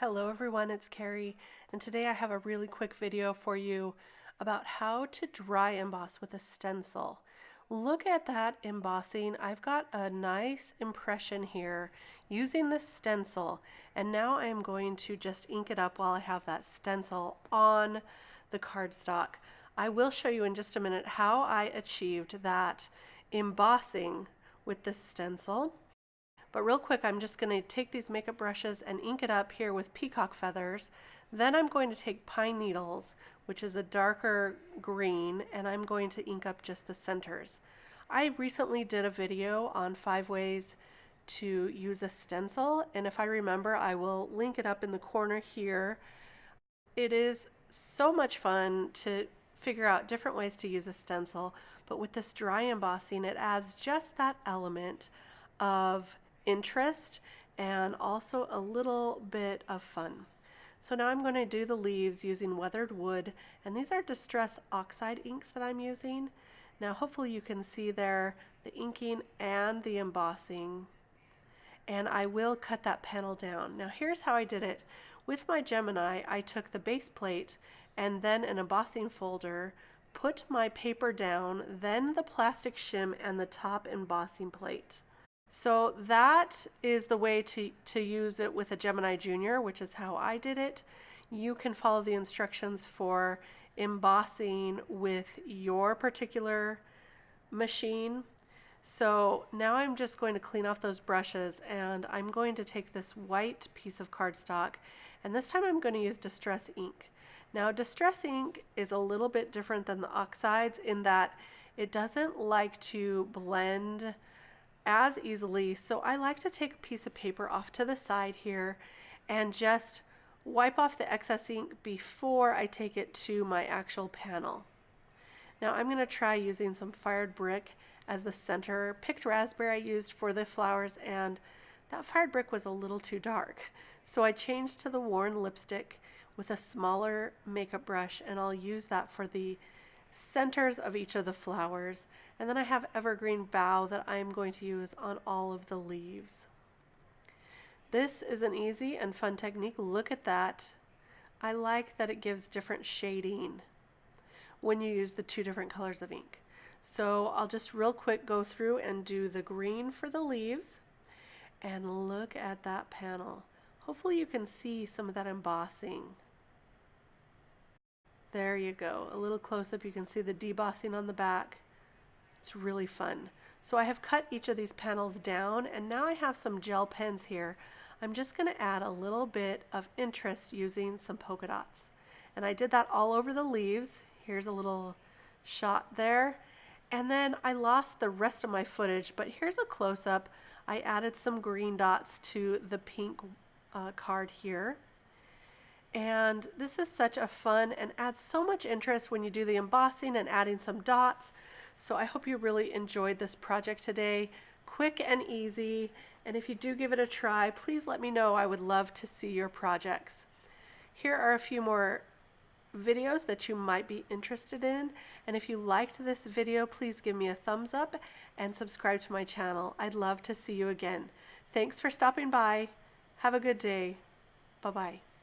Hello everyone, it's Carrie, and today I have a really quick video for you about how to dry emboss with a stencil. Look at that embossing. I've got a nice impression here using this stencil, and now I am going to just ink it up while I have that stencil on the cardstock. I will show you in just a minute how I achieved that embossing with this stencil. But real quick, I'm just going to take these makeup brushes and ink it up here with peacock feathers. Then I'm going to take pine needles, which is a darker green, and I'm going to ink up just the centers. I recently did a video on 5 ways to use a stencil, and if I remember, I will link it up in the corner here. It is so much fun to figure out different ways to use a stencil, but with this dry embossing, it adds just that element of interest and also a little bit of fun. So now I'm going to do the leaves using weathered wood, and these are distress oxide inks that I'm using. Now hopefully you can see there the inking and the embossing, and I will cut that panel down. Now here's how I did it. With my Gemini, I took the base plate and then an embossing folder, put my paper down, then the plastic shim and the top embossing plate. So that is the way to use it with a Gemini Junior, which is how I did it. You can follow the instructions for embossing with your particular machine. So now I'm just going to clean off those brushes, and I'm going to take this white piece of cardstock, and this time I'm going to use distress ink. Now distress ink is a little bit different than the oxides in that it doesn't like to blend as easily, so I like to take a piece of paper off to the side here and just wipe off the excess ink before I take it to my actual panel. Now I'm going to try using some fired brick as the center. Picked raspberry I used for the flowers, and that fired brick was a little too dark, so I changed to the worn lipstick with a smaller makeup brush, and I'll use that for the centers of each of the flowers. And then I have evergreen bough that I'm going to use on all of the leaves. This is an easy and fun technique. Look at that. I like that it gives different shading when you use the 2 different colors of ink. So I'll just real quick go through and do the green for the leaves, and look at that panel. Hopefully you can see some of that embossing. There you go, a little close-up. You can see the debossing on the back. It's really fun. So I have cut each of these panels down, and now I have some gel pens here. I'm just going to add a little bit of interest using some polka dots. And I did that all over the leaves. Here's a little shot there. And then I lost the rest of my footage, but here's a close-up. I added some green dots to the pink card here. And this is such a fun and adds so much interest when you do the embossing and adding some dots. So I hope you really enjoyed this project today. Quick and easy. And if you do give it a try, please let me know. I would love to see your projects. Here are a few more videos that you might be interested in. And if you liked this video, please give me a thumbs up and subscribe to my channel. I'd love to see you again. Thanks for stopping by. Have a good day. Bye-bye.